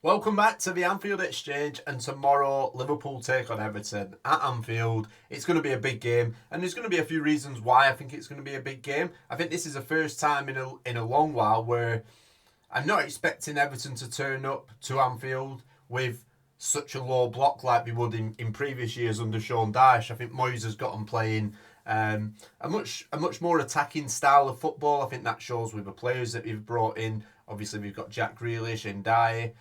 Welcome back to the Anfield Exchange, and tomorrow Liverpool take on Everton at Anfield. It's going to be a big game, and there's going to be a few reasons why I think it's going to be a big game. I think this is the first time in a long while where I'm not expecting Everton to turn up to Anfield with such a low block like we would in previous years under Sean Dyche. I think Moyes has got them playing a much more attacking style of football. I think that shows with the players that we've brought in. Obviously, we've got Jack Grealish and Dye.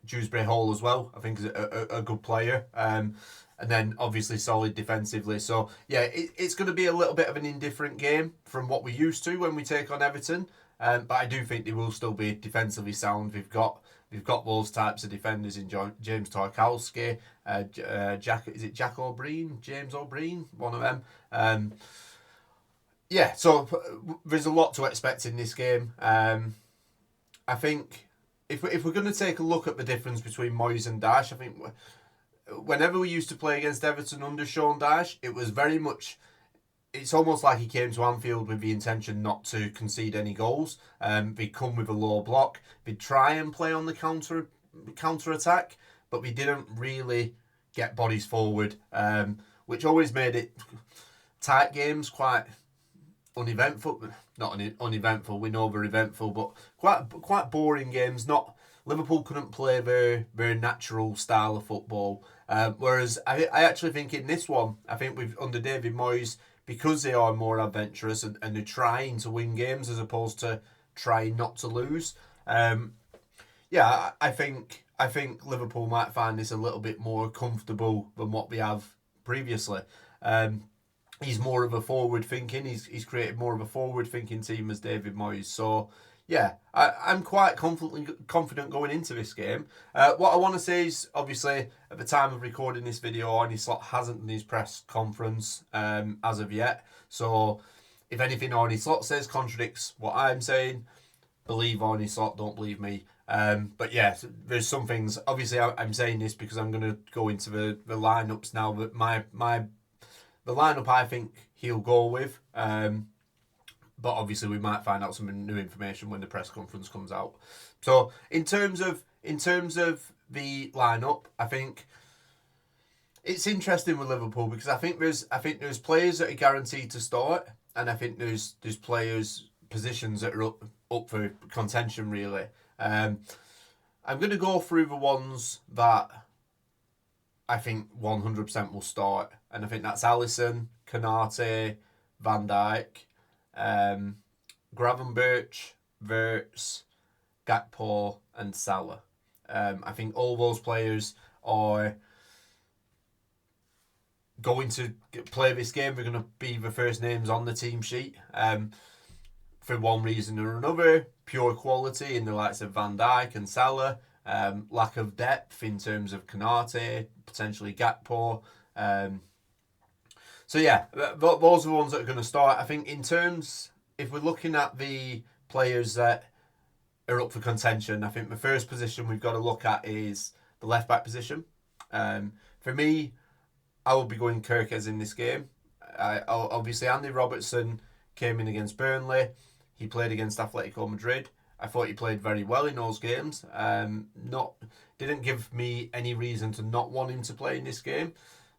Dewsbury Hall as well, I think is a good player. And then obviously solid defensively. So yeah, it's going to be a little bit of an indifferent game from what we're used to when we take on Everton. But I do think they will still be defensively sound. We've got those types of defenders in James Tarkowski, Jack O'Brien, James O'Brien, one of them. Yeah, so there's a lot to expect in this game. I think if we're going to take a look at the difference between Moyes and Dyche, I think whenever we used to play against Everton under Sean Dyche, it was very much. It's almost like he came to Anfield with the intention not to concede any goals. They'd come with a low block. They'd try and play on the counter attack, but we didn't really get bodies forward, which always made it tight games quite uneventful. Not uneventful. We know they're eventful, but quite boring games. Liverpool couldn't play their natural style of football. Whereas I actually think in this one, I think with under David Moyes, because they are more adventurous and they're trying to win games as opposed to trying not to lose. I think Liverpool might find this a little bit more comfortable than what we have previously. He's more of a forward thinking. He's created more of a forward thinking team as David Moyes. So yeah, I'm quite confident going into this game. What I want to say is, obviously, at the time of recording this video, Arne Slot hasn't done his press conference as of yet. So if anything Arne Slot says contradicts what I'm saying, believe Arne Slot, don't believe me. But yeah, there's some things. Obviously, I'm saying this because I'm going to go into the lineups now. But the lineup I think he'll go with. But obviously we might find out some new information when the press conference comes out. So in terms of the lineup, I think it's interesting with Liverpool because I think there's players that are guaranteed to start, and I think there's players positions that are up for contention really. I'm going to go through the ones that I think 100% will start, and I think that's Alisson, Konate, Van Dijk, Gravenberch, Wirtz, Gakpo and Salah. I think all those players are going to play this game. They're going to be the first names on the team sheet for one reason or another. Pure quality in the likes of Van Dijk and Salah. Lack of depth in terms of Konate, potentially Gakpo. So yeah, those are the ones that are going to start. I think in terms, if we're looking at the players that are up for contention, I think the first position we've got to look at is the left back position. For me, I will be going Kirkes in this game. Obviously, Andy Robertson came in against Burnley. He played against Atletico Madrid. I thought he played very well in those games. Didn't give me any reason to not want him to play in this game.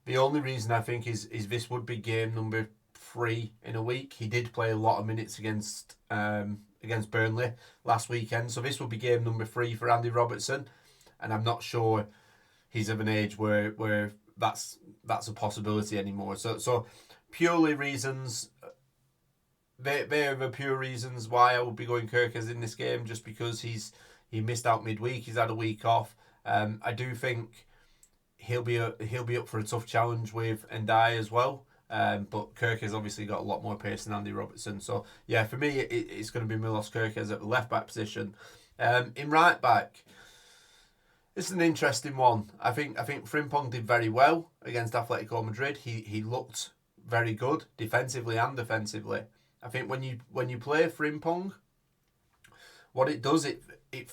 The only reason I think is this would be game number 3 in a week. He did play a lot of minutes against Burnley last weekend, so this will be game number 3 for Andy Robertson, and I'm not sure he's of an age where that's a possibility anymore. So purely reasons. They're the pure reasons why I would be going Kirkes in this game, just because he missed out midweek. He's had a week off. I do think he'll be up for a tough challenge with Ndiaye as well. But Kirkes obviously got a lot more pace than Andy Robertson. So yeah, for me it's going to be Milos Kirkes at the left back position. In right back, this is an interesting one. I think Frimpong did very well against Atletico Madrid. He looked very good defensively and offensively. I think when you play Frimpong, what it does, it would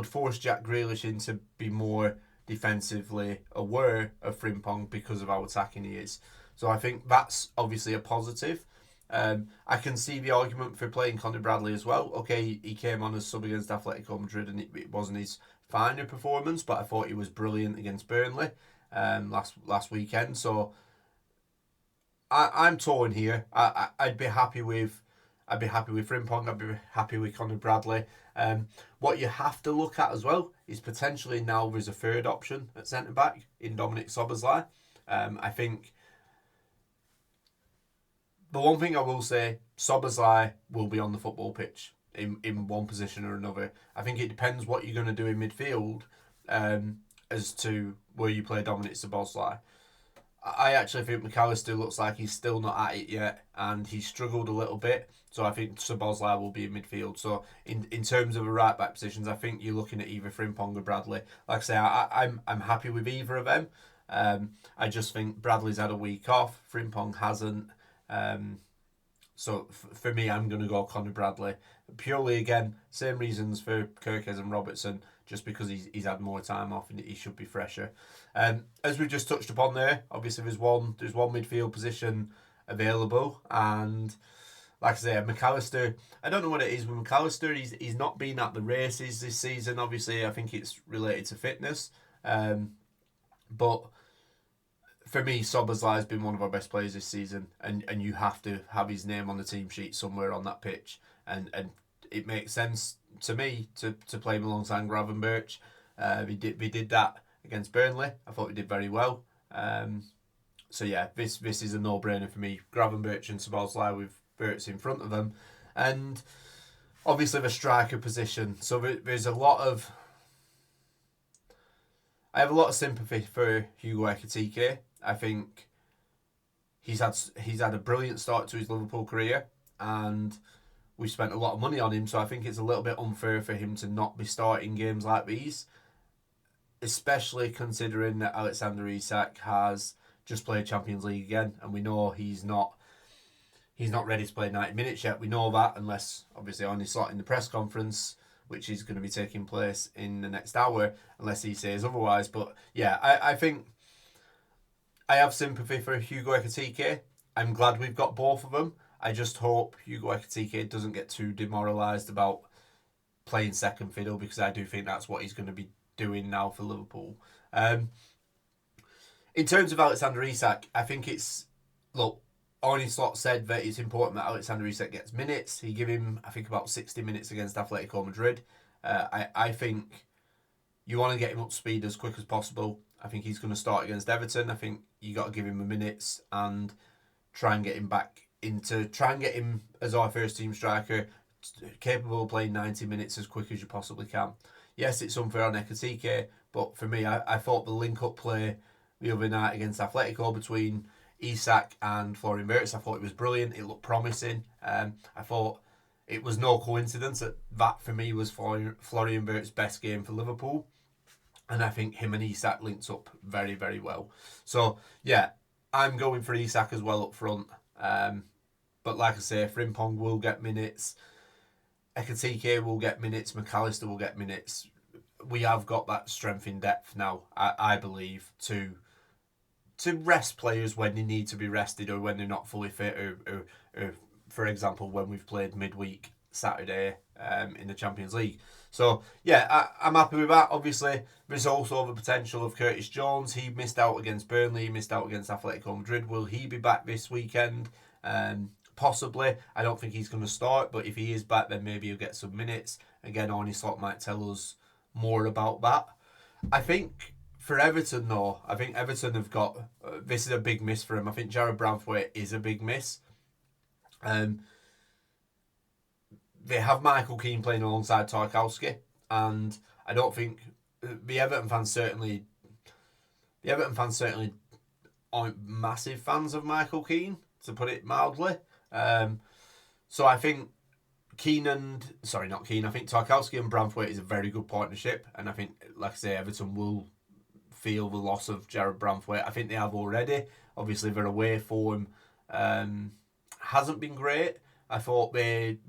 force Jack Grealish into be more defensively aware of Frimpong because of how attacking he is. So I think that's obviously a positive. I can see the argument for playing Conor Bradley as well. Okay, he came on as sub against Atletico Madrid and it wasn't his finer performance, but I thought he was brilliant against Burnley last weekend. So I'm torn here. I'd be happy with Frimpong. I'd be happy with Conor Bradley. What you have to look at as well is potentially now there's a third option at centre back in Dominic Szoboszlai. I think the one thing I will say, Szoboszlai will be on the football pitch in one position or another. I think it depends what you're going to do in midfield as to where you play Dominic Szoboszlai. I actually think McAllister looks like he's still not at it yet, and he struggled a little bit. So I think Szoboszlai will be in midfield. So in terms of the right back positions, I think you're looking at either Frimpong or Bradley. Like I say, I'm happy with either of them. I just think Bradley's had a week off. Frimpong hasn't. So for me, I'm going to go Conor Bradley. Purely, again, same reasons for Kirkes and Robertson, just because he's had more time off and he should be fresher. As we just touched upon there, obviously there's one midfield position available, and like I say, McAllister, I don't know what it is with McAllister. He's not been at the races this season. Obviously, I think it's related to fitness. But for me, Szoboszlai has been one of our best players this season, and you have to have his name on the team sheet somewhere on that pitch, and it makes sense to me to play him alongside Gravenberch. We did that against Burnley. I thought we did very well. So yeah, this is a no-brainer for me. Gravenberch and Szoboszlai with Bertz in front of them, and obviously the striker position. So there's a lot of. I have a lot of sympathy for Hugo Ekitike. I think he's had a brilliant start to his Liverpool career, and we've spent a lot of money on him. So I think it's a little bit unfair for him to not be starting games like these, especially considering that Alexander Isak has just played Champions League again, and we know he's not ready to play 90 minutes yet. We know that, unless obviously on his slot in the press conference, which is going to be taking place in the next hour, unless he says otherwise. But yeah, I think I have sympathy for Hugo Ekitike. I'm glad we've got both of them. I just hope Hugo Ekitike doesn't get too demoralised about playing second fiddle, because I do think that's what he's going to be doing now for Liverpool. In terms of Alexander Isak, I think Arne Slot said that it's important that Alexander Isak gets minutes. He gave him, I think, about 60 minutes against Atletico Madrid. I think you want to get him up to speed as quick as possible. I think he's going to start against Everton. I think you got to give him the minutes and try and get him as our first team striker, capable of playing 90 minutes as quick as you possibly can. Yes, it's unfair on Ekitike, but for me, I thought the link-up play the other night against Atletico between Isak and Florian Wirtz, I thought it was brilliant. It looked promising. I thought it was no coincidence that for me was Florian Wirtz's best game for Liverpool, and I think him and Isak linked up very, very well. So yeah, I'm going for Isak as well up front. But like I say, Frimpong will get minutes, Ekitike will get minutes, McAllister will get minutes. We have got that strength in depth now, I believe, to rest players when they need to be rested or when they're not fully fit, or for example, when we've played midweek Saturday in the Champions League. So yeah, I'm happy with that. Obviously, there's also the potential of Curtis Jones. He missed out against Burnley, he missed out against Atletico Madrid. Will he be back this weekend? Possibly. I don't think he's going to start, but if he is back, then maybe he'll get some minutes. Again, Arne Slot might tell us more about that. I think for Everton, though, I think Everton have got... this is a big miss for him. I think Jared Branthwaite is a big miss. They have Michael Keane playing alongside Tarkowski, and I don't think... The Everton fans certainly aren't massive fans of Michael Keane, to put it mildly. So I think I think Tarkowski and Branthwaite is a very good partnership, and I think, like I say, Everton will feel the loss of Jared Branthwaite. I think they have already. Obviously, their away form hasn't been great. I thought they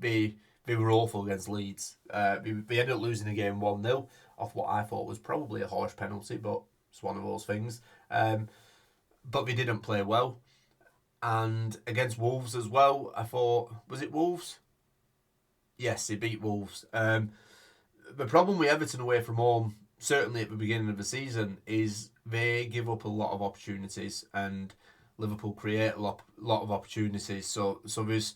were awful against Leeds. They ended up losing the game 1-0 off what I thought was probably a harsh penalty, but it's one of those things. But they didn't play well. And against Wolves as well, I thought, was it Wolves? Yes, he beat Wolves. The problem with Everton away from home, certainly at the beginning of the season, is they give up a lot of opportunities, and Liverpool create lot of opportunities. So there's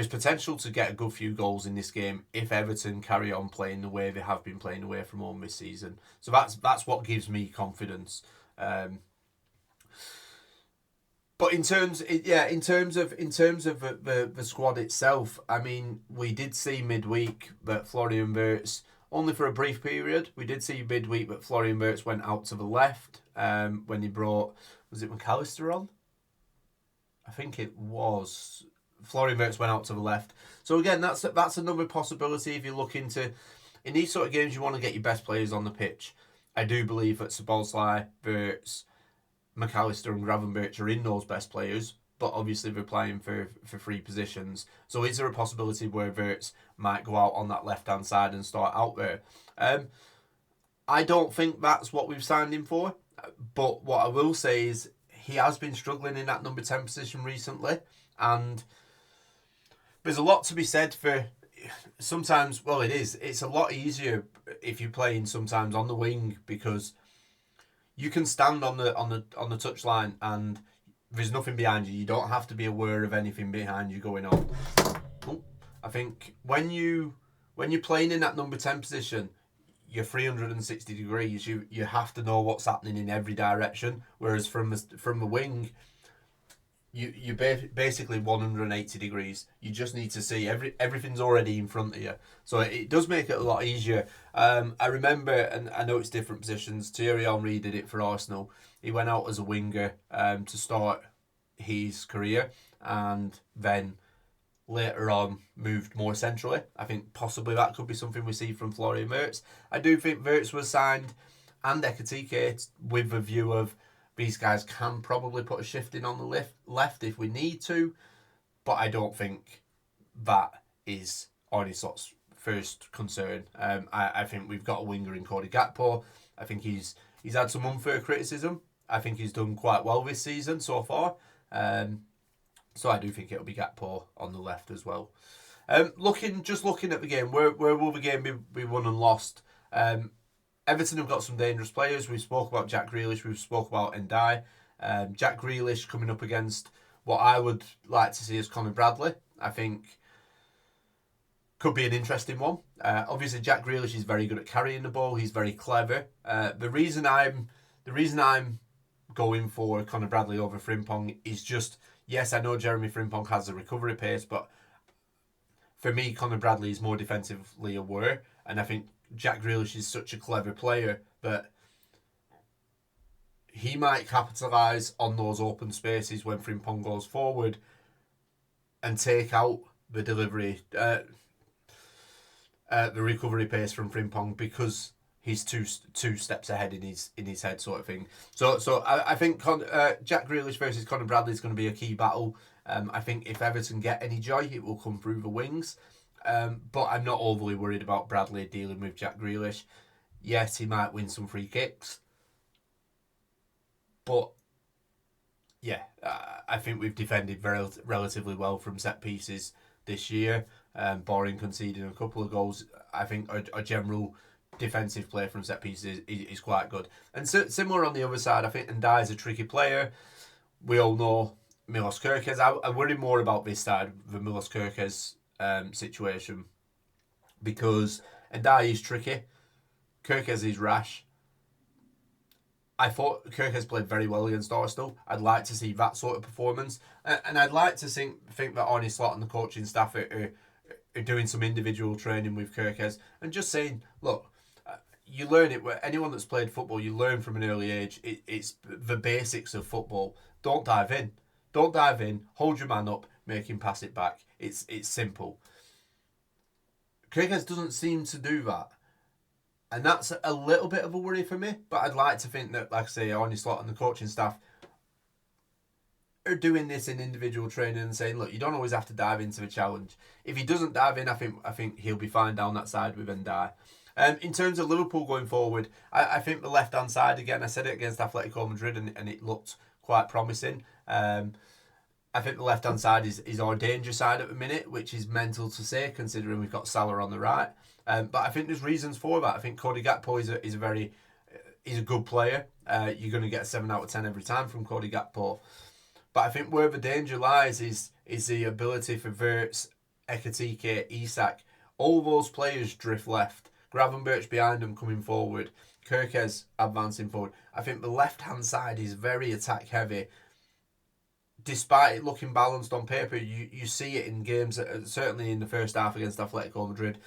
potential to get a good few goals in this game if Everton carry on playing the way they have been playing away from home this season. So that's what gives me confidence. But in terms of the squad itself, I mean, we did see midweek that Florian Wirtz, only for a brief period, we did see midweek that Florian Wirtz went out to the left when he brought, was it McAllister on? I think it was. Florian Wirtz went out to the left. So again, that's another possibility if you look into, in these sort of games, you want to get your best players on the pitch. I do believe that Szoboszlai, Wirtz, McAllister and Gravenberch are in those best players, but obviously they're playing for free positions. So is there a possibility where Wirtz might go out on that left-hand side and start out there? I don't think that's what we've signed him for, but what I will say is he has been struggling in that number 10 position recently, and there's a lot to be said for sometimes, well, it's a lot easier if you're playing sometimes on the wing because you can stand on the touchline and there's nothing behind you. You don't have to be aware of anything behind you going on. I think when you're playing in that number 10 position, you're 360 degrees. You have to know what's happening in every direction. Whereas from the wing, you basically 180 degrees. You just need to see everything's already in front of you. So it does make it a lot easier. I remember, and I know it's different positions, Thierry Henry did it for Arsenal. He went out as a winger to start his career, and then later on moved more centrally. I think possibly that could be something we see from Florian Wirtz. I do think Wirtz was signed and Ekatike with a view of these guys can probably put a shift in on the left if we need to, but I don't think that is Arnisot's first concern. I think we've got a winger in Cody Gakpo. I think he's had some unfair criticism. I think he's done quite well this season so far. So I do think it'll be Gakpo on the left as well. Looking at the game, where will the game be won and lost? Everton have got some dangerous players. We spoke about Jack Grealish. We've spoke about Ndiaye. Jack Grealish coming up against what I would like to see as Conor Bradley. I think could be an interesting one. Obviously, Jack Grealish is very good at carrying the ball. He's very clever. The reason I'm going for Conor Bradley over Frimpong is just, yes, I know Jeremy Frimpong has a recovery pace, but for me, Conor Bradley is more defensively aware, and I think Jack Grealish is such a clever player that he might capitalise on those open spaces when Frimpong goes forward and take out the delivery, the recovery pace from Frimpong because he's two steps ahead in his head, sort of thing. So I think Jack Grealish versus Conor Bradley is going to be a key battle. I think if Everton get any joy, it will come through the wings. But I'm not overly worried about Bradley dealing with Jack Grealish. Yes, he might win some free kicks. But, yeah, I think we've defended relatively well from set pieces this year. Barring conceding a couple of goals, I think our general defensive play from set pieces is quite good. And similar on the other side, I think Ndiaye is a tricky player. We all know Milos Kerkez. I worry more about this side, the Milos Kerkez situation, because Ndiaye is tricky. Kerkez is rash. I thought Kerkez played very well against Arsenal. I'd like to see that sort of performance, and I'd like to think that Arne Slot and the coaching staff are doing some individual training with Kerkez and just saying, look, you learn it. Anyone that's played football, you learn from an early age. It's the basics of football. Don't dive in. Don't dive in. Hold your man up. Make him pass it back. It's simple. Kerkez doesn't seem to do that. And that's a little bit of a worry for me. But I'd like to think that, like I say, Arne Slot and the coaching staff are doing this in individual training and saying, look, you don't always have to dive into the challenge. If he doesn't dive in, I think he'll be fine down that side with Ndiaye. In terms of Liverpool going forward, I think the left-hand side, again, I said it against Atletico Madrid and it looked quite promising. I think the left-hand side is our danger side at the minute, which is mental to say, considering we've got Salah on the right. But I think there's reasons for that. I think Cody Gakpo he's a good player. You're going to get a 7 out of 10 every time from Cody Gakpo. But I think where the danger lies is the ability for Wirtz, Ekitike, Isak. All those players drift left. Gravenberch behind them coming forward. Kirkes advancing forward. I think the left-hand side is very attack-heavy. Despite it looking balanced on paper, you see it in games, certainly in the first half against Atletico Madrid.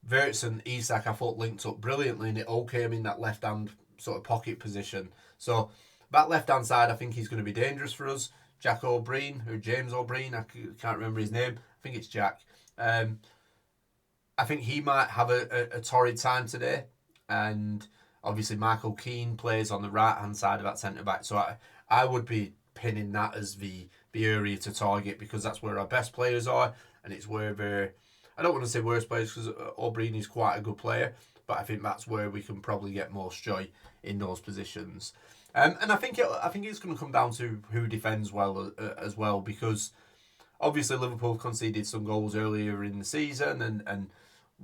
Wirtz and Isak, I thought, linked up brilliantly, and it all came in that left-hand sort of pocket position. So that left-hand side, I think, is going to be dangerous for us. Jack O'Brien, or James O'Brien, I can't remember his name. I think it's Jack. I think he might have a torrid time today. And obviously Michael Keane plays on the right-hand side of that centre-back. So I would be pinning that as the area to target, because that's where our best players are, and it's where I don't want to say worst players, because O'Brien is quite a good player, but I think that's where we can probably get most joy in those positions. And I think it's going to come down to who defends well as well, because obviously Liverpool conceded some goals earlier in the season, and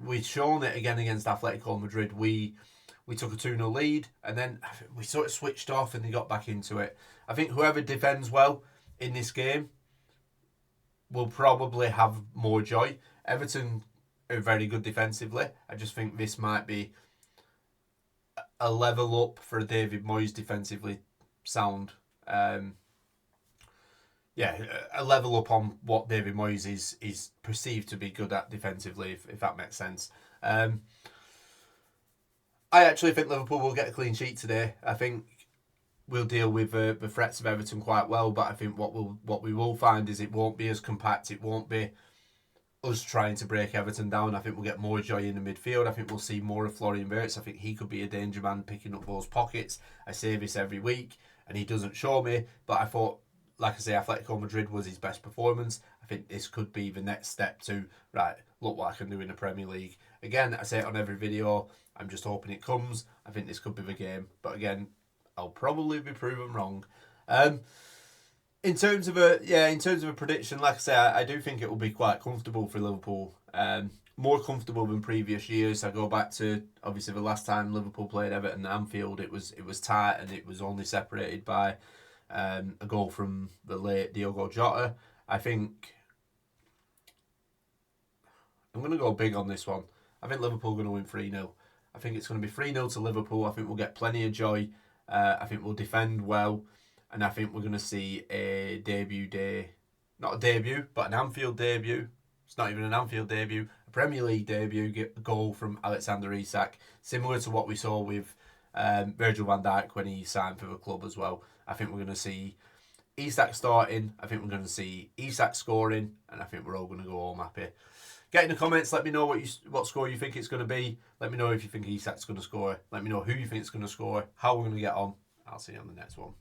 we've shown it again against Atletico Madrid. We took a 2-0 lead, and then we sort of switched off and they got back into it. I think whoever defends well in this game will probably have more joy. Everton are very good defensively. I just think this might be a level up for David Moyes defensively sound. A level up on what David Moyes is perceived to be good at defensively, if that makes sense. I actually think Liverpool will get a clean sheet today. I think we'll deal with the threats of Everton quite well, but I think what we will find is it won't be as compact. It won't be us trying to break Everton down. I think we'll get more joy in the midfield. I think we'll see more of Florian Wirtz. I think he could be a danger man picking up those pockets. I say this every week, and he doesn't show me, but I thought, like I say, Atletico Madrid was his best performance. I think this could be the next step to, right, look what I can do in the Premier League. Again, I say it on every video, I'm just hoping it comes. I think this could be the game. But again, I'll probably be proven wrong. In terms of a prediction, like I say, I do think it will be quite comfortable for Liverpool. More comfortable than previous years. I go back to obviously the last time Liverpool played Everton at Anfield. It was tight, and it was only separated by a goal from the late Diogo Jota. I think I'm going to go big on this one. I think Liverpool are going to win 3-0. I think it's going to be 3-0 to Liverpool. I think we'll get plenty of joy. I think we'll defend well. And I think we're going to see a not a debut, but an Anfield debut. It's not even an Anfield debut. A Premier League debut, get a goal from Alexander Isak. Similar to what we saw with Virgil van Dijk when he signed for the club as well. I think we're going to see Isak starting. I think we're going to see Isak scoring. And I think we're all going to go home happy. Get in the comments. Let me know what score you think it's going to be. Let me know if you think Isak's going to score. Let me know who you think is going to score. How we're going to get on. I'll see you on the next one.